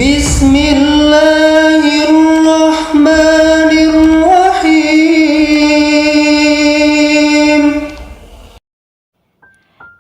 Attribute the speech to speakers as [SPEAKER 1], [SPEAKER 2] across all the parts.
[SPEAKER 1] Bismillahirrahmanirrahim.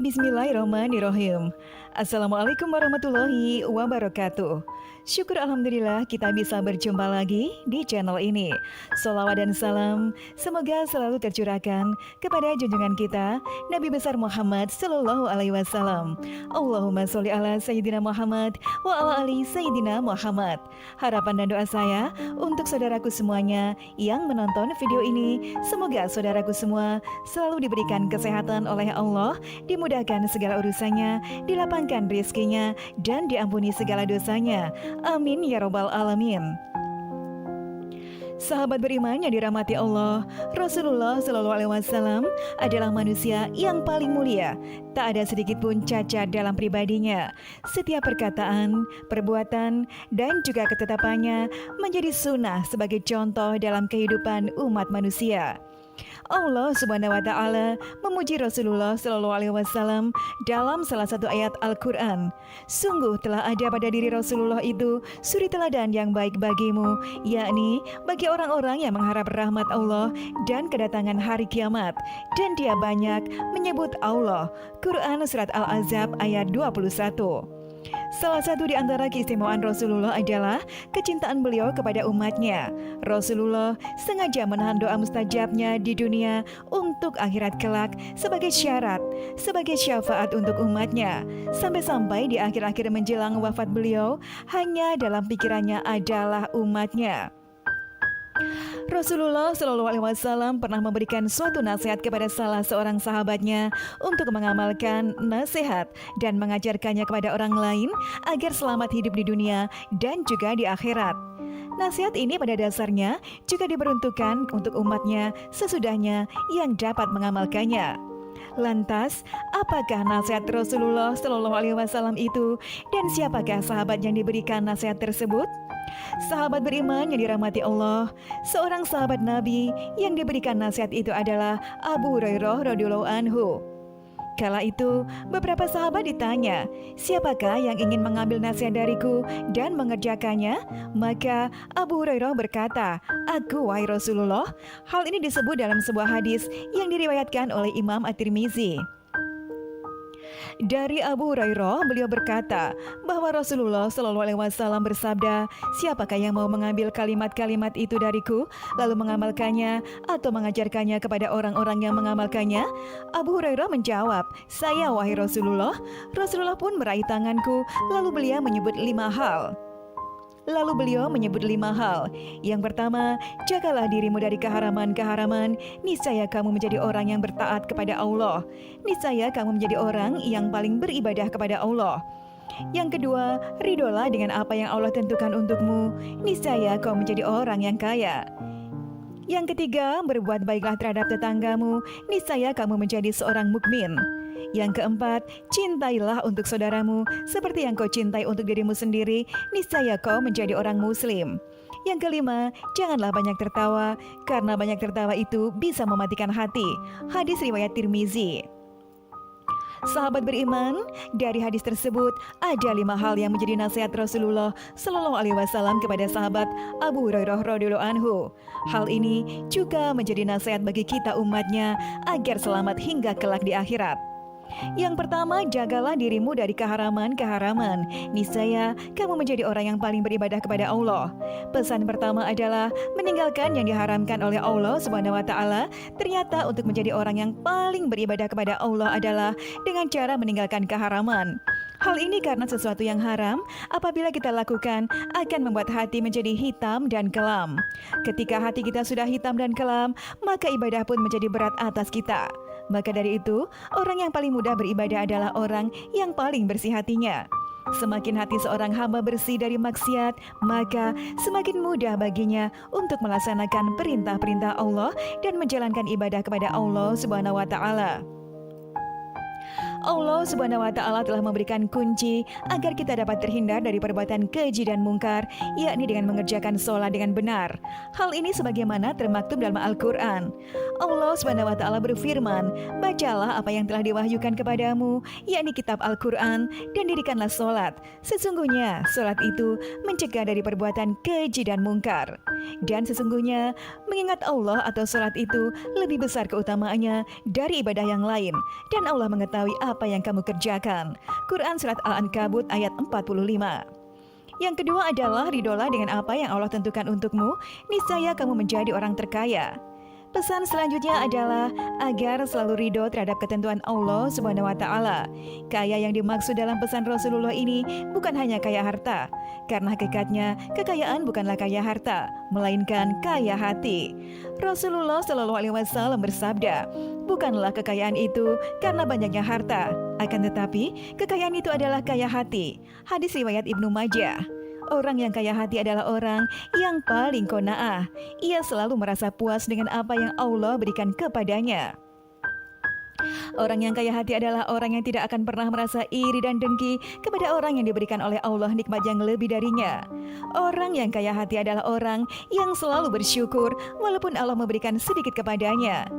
[SPEAKER 2] Bismillahirrahmanirrahim. Assalamualaikum warahmatullahi wabarakatuh. Syukur alhamdulillah kita bisa berjumpa lagi di channel ini. Sholawat dan salam semoga selalu tercurahkan kepada junjungan kita Nabi besar Muhammad Sallallahu Alaihi Wasallam. Allahumma sholli ala Sayyidina Muhammad wa ala ali Sayyidina Muhammad. Harapan dan doa saya untuk saudaraku semuanya yang menonton video ini, semoga saudaraku semua selalu diberikan kesehatan oleh Allah, dimudahkan segala urusannya, dilapangkan rezekinya, dan diampuni segala dosanya. Amin ya robbal alamin. Sahabat beriman yang dirahmati Allah, Rasulullah Shallallahu Alaihi Wasallam adalah manusia yang paling mulia. Tak ada sedikit pun cacat dalam pribadinya. Setiap perkataan, perbuatan, dan juga ketetapannya menjadi sunnah sebagai contoh dalam kehidupan umat manusia. Allah Subhanahu wa Ta'ala memuji Rasulullah Shallallahu Alaihi Wasallam dalam salah satu ayat Al-Quran. Sungguh telah ada pada diri Rasulullah itu suri teladan yang baik bagimu, yakni bagi orang-orang yang mengharap rahmat Allah dan kedatangan hari kiamat. Dan dia banyak menyebut Allah. Quran Surat Al-Ahzab ayat 21. Salah satu di antara keistimewaan Rasulullah adalah kecintaan beliau kepada umatnya. Rasulullah sengaja menahan doa mustajabnya di dunia untuk akhirat kelak sebagai syarat, sebagai syafaat untuk umatnya. Sampai-sampai di akhir-akhir menjelang wafat beliau, hanya dalam pikirannya adalah umatnya. Rasulullah Shallallahu Alaihi Wasallam pernah memberikan suatu nasihat kepada salah seorang sahabatnya untuk mengamalkan nasihat dan mengajarkannya kepada orang lain agar selamat hidup di dunia dan juga di akhirat. Nasihat ini pada dasarnya juga diperuntukkan untuk umatnya sesudahnya yang dapat mengamalkannya. Lantas, apakah nasihat Rasulullah Shallallahu Alaihi Wasallam itu, dan siapakah sahabat yang diberikan nasihat tersebut? Sahabat beriman yang dirahmati Allah, seorang sahabat Nabi yang diberikan nasihat itu adalah Abu Hurairah radhiyallahu anhu. Kala itu, beberapa sahabat ditanya, siapakah yang ingin mengambil nasihat dariku dan mengerjakannya? Maka Abu Hurairah berkata, aku wahai Rasulullah. Hal ini disebut dalam sebuah hadis yang diriwayatkan oleh Imam At-Tirmizi. Dari Abu Hurairah, beliau berkata bahwa Rasulullah Shallallahu Alaihi Wasallam bersabda, siapakah yang mau mengambil kalimat-kalimat itu dariku, lalu mengamalkannya atau mengajarkannya kepada orang-orang yang mengamalkannya? Abu Hurairah menjawab, saya wahai Rasulullah. Rasulullah pun meraih tanganku, lalu beliau menyebut 5 hal. Yang pertama, jagalah dirimu dari keharaman-keharaman, niscaya kamu menjadi orang yang bertaat kepada Allah. Niscaya kamu menjadi orang yang paling beribadah kepada Allah. Yang kedua, ridholah dengan apa yang Allah tentukan untukmu, niscaya kau menjadi orang yang kaya. Yang ketiga, berbuat baiklah terhadap tetanggamu, niscaya kamu menjadi seorang mukmin. Yang keempat, cintailah untuk saudaramu seperti yang kau cintai untuk dirimu sendiri, niscaya kau menjadi orang muslim. Yang kelima, janganlah banyak tertawa, karena banyak tertawa itu bisa mematikan hati. Hadis riwayat Tirmizi. Sahabat beriman, dari hadis tersebut ada 5 hal yang menjadi nasihat Rasulullah Shallallahu Alaihi Wasallam kepada sahabat Abu Hurairah radhiyallahu anhu. Hal ini juga menjadi nasihat bagi kita umatnya agar selamat hingga kelak di akhirat. Yang pertama, jagalah dirimu dari keharaman-keharaman, niscaya kamu menjadi orang yang paling beribadah kepada Allah. Pesan pertama adalah meninggalkan yang diharamkan oleh Allah Subhanahu wa Ta'ala. Ternyata untuk menjadi orang yang paling beribadah kepada Allah adalah dengan cara meninggalkan keharaman. Hal ini karena sesuatu yang haram apabila kita lakukan akan membuat hati menjadi hitam dan kelam. Ketika hati kita sudah hitam dan kelam, maka ibadah pun menjadi berat atas kita. Maka dari itu, orang yang paling mudah beribadah adalah orang yang paling bersih hatinya. Semakin hati seorang hamba bersih dari maksiat, maka semakin mudah baginya untuk melaksanakan perintah-perintah Allah dan menjalankan ibadah kepada Allah Subhanahu wa Ta'ala. Allah Subhanahu wa Ta'ala telah memberikan kunci agar kita dapat terhindar dari perbuatan keji dan mungkar, yakni dengan mengerjakan sholat dengan benar. Hal ini sebagaimana termaktub dalam Al-Quran. Allah Subhanahu wa Ta'ala berfirman, "Bacalah apa yang telah diwahyukan kepadamu, yakni kitab Al-Quran, dan dirikanlah sholat. Sesungguhnya sholat itu mencegah dari perbuatan keji dan mungkar. Dan sesungguhnya mengingat Allah atau sholat itu lebih besar keutamaannya dari ibadah yang lain, dan Allah mengetahui apa yang kamu kerjakan." Quran Surat Al-Ankabut ayat 45. Yang kedua adalah ridolah dengan apa yang Allah tentukan untukmu, niscaya kamu menjadi orang terkaya. Pesan selanjutnya adalah agar selalu ridho terhadap ketentuan Allah Subhanahu wa Ta'ala. Kaya yang dimaksud dalam pesan Rasulullah ini bukan hanya kaya harta, karena hakikatnya kekayaan bukanlah kaya harta, melainkan kaya hati. Rasulullah Shallallahu Alaihi Wasallam bersabda, "Bukanlah kekayaan itu karena banyaknya harta, akan tetapi kekayaan itu adalah kaya hati." Hadis riwayat Ibnu Majah. Orang yang kaya hati adalah orang yang paling qanaah. Ia selalu merasa puas dengan apa yang Allah berikan kepadanya. Orang yang kaya hati adalah orang yang tidak akan pernah merasa iri dan dengki kepada orang yang diberikan oleh Allah nikmat yang lebih darinya. Orang yang kaya hati adalah orang yang selalu bersyukur walaupun Allah memberikan sedikit kepadanya.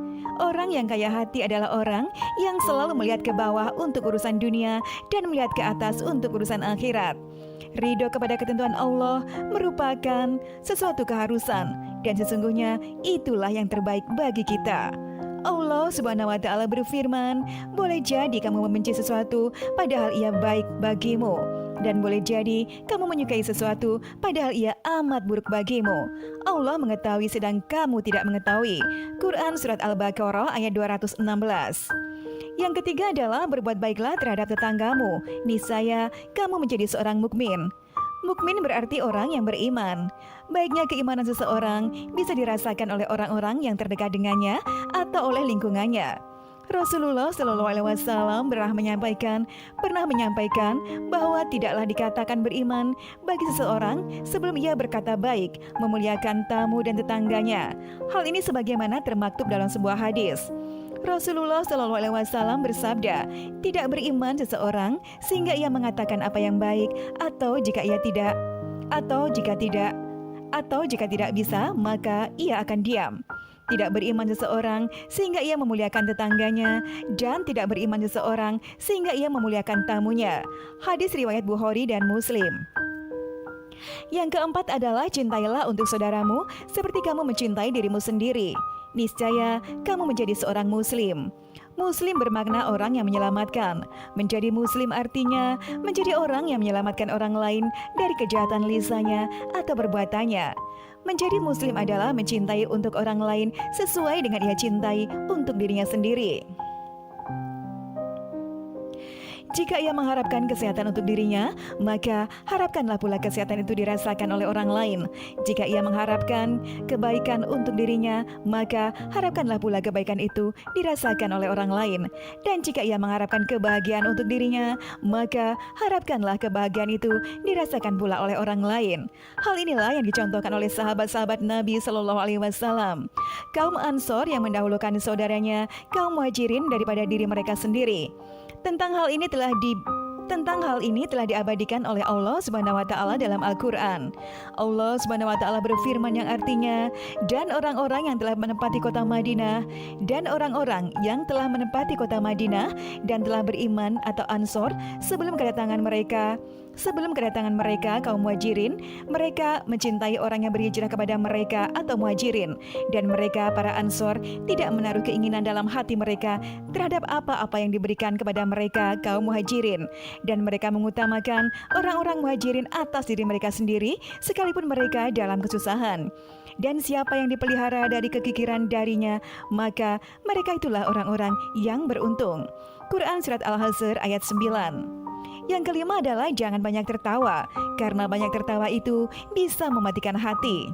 [SPEAKER 2] Orang yang kaya hati adalah orang yang selalu melihat ke bawah untuk urusan dunia dan melihat ke atas untuk urusan akhirat. Ridho kepada ketentuan Allah merupakan sesuatu keharusan, dan sesungguhnya itulah yang terbaik bagi kita. Allah Subhanahu wa Ta'ala berfirman, "Boleh jadi kamu membenci sesuatu padahal ia baik bagimu, dan boleh jadi kamu menyukai sesuatu padahal ia amat buruk bagimu. Allah mengetahui sedang kamu tidak mengetahui." Quran Surat Al-Baqarah ayat 216. Yang ketiga adalah berbuat baiklah terhadap tetanggamu, niscaya kamu menjadi seorang mukmin. Mukmin berarti orang yang beriman. Baiknya keimanan seseorang bisa dirasakan oleh orang-orang yang terdekat dengannya atau oleh lingkungannya. Rasulullah Shallallahu Alaihi Wasallam pernah menyampaikan bahwa tidaklah dikatakan beriman bagi seseorang sebelum ia berkata baik, memuliakan tamu dan tetangganya. Hal ini sebagaimana termaktub dalam sebuah hadis. Rasulullah Shallallahu Alaihi Wasallam bersabda, "Tidak beriman seseorang sehingga ia mengatakan apa yang baik, atau jika tidak bisa, maka ia akan diam. Tidak beriman seseorang sehingga ia memuliakan tetangganya, dan tidak beriman seseorang sehingga ia memuliakan tamunya." Hadis riwayat Bukhari dan Muslim. Yang keempat adalah cintailah untuk saudaramu seperti kamu mencintai dirimu sendiri. Niscaya kamu menjadi seorang muslim. Muslim bermakna orang yang menyelamatkan. Menjadi muslim artinya menjadi orang yang menyelamatkan orang lain dari kejahatan lisannya atau perbuatannya. Menjadi muslim adalah mencintai untuk orang lain sesuai dengan ia cintai untuk dirinya sendiri. Jika ia mengharapkan kesehatan untuk dirinya, maka harapkanlah pula kesehatan itu dirasakan oleh orang lain. Jika ia mengharapkan kebaikan untuk dirinya, maka harapkanlah pula kebaikan itu dirasakan oleh orang lain. Dan jika ia mengharapkan kebahagiaan untuk dirinya, maka harapkanlah kebahagiaan itu dirasakan pula oleh orang lain. Hal inilah yang dicontohkan oleh sahabat-sahabat Nabi Shallallahu Alaihi Wasallam. Kaum Ansor yang mendahulukan saudaranya, kaum Muhajirin daripada diri mereka sendiri. Tentang hal ini telah diabadikan oleh Allah Subhanahu wa Ta'ala dalam Al-Quran. Allah Subhanahu wa Ta'ala berfirman yang artinya, "Dan orang-orang yang telah menempati kota Madinah dan telah beriman atau Ansor sebelum kedatangan mereka kaum Muhajirin, mereka mencintai orang yang berhijrah kepada mereka atau Muhajirin, dan mereka para Ansor tidak menaruh keinginan dalam hati mereka terhadap apa-apa yang diberikan kepada mereka kaum Muhajirin, dan mereka mengutamakan orang-orang Muhajirin atas diri mereka sendiri sekalipun mereka dalam kesusahan. Dan siapa yang dipelihara dari kekikiran darinya, maka mereka itulah orang-orang yang beruntung." Quran Surat Al-Hasr ayat 9. Yang kelima adalah jangan banyak tertawa, karena banyak tertawa itu bisa mematikan hati.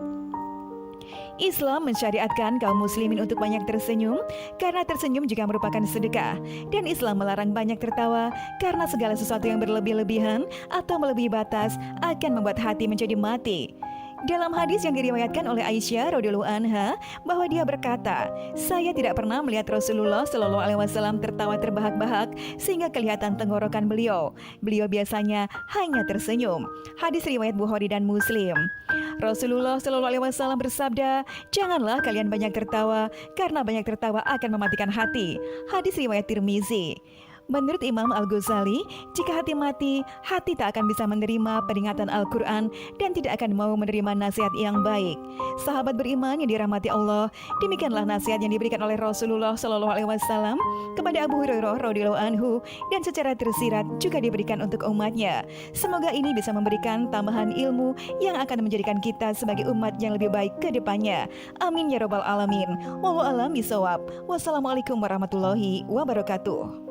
[SPEAKER 2] Islam mensyariatkan kaum muslimin untuk banyak tersenyum, karena tersenyum juga merupakan sedekah. Dan Islam melarang banyak tertawa, karena segala sesuatu yang berlebih-lebihan atau melebihi batas akan membuat hati menjadi mati. Dalam hadis yang diriwayatkan oleh Aisyah radhiyallahu anha bahwa dia berkata, "Saya tidak pernah melihat Rasulullah Shallallahu alaihi wasallam tertawa terbahak-bahak sehingga kelihatan tenggorokan beliau. Beliau biasanya hanya tersenyum." Hadis riwayat Bukhari dan Muslim. Rasulullah Shallallahu alaihi wasallam bersabda, "Janganlah kalian banyak tertawa karena banyak tertawa akan mematikan hati." Hadis riwayat Tirmizi. Menurut Imam Al-Ghazali, jika hati mati, hati tak akan bisa menerima peringatan Al-Quran dan tidak akan mau menerima nasihat yang baik. Sahabat beriman yang dirahmati Allah, demikianlah nasihat yang diberikan oleh Rasulullah Shallallahu alaihi wasallam kepada Abu Hurairah radhiyallahu anhu dan secara tersirat juga diberikan untuk umatnya. Semoga ini bisa memberikan tambahan ilmu yang akan menjadikan kita sebagai umat yang lebih baik ke depannya. Amin ya rabbal alamin. Wallahu a'lam bishawab. Wassalamualaikum warahmatullahi wabarakatuh.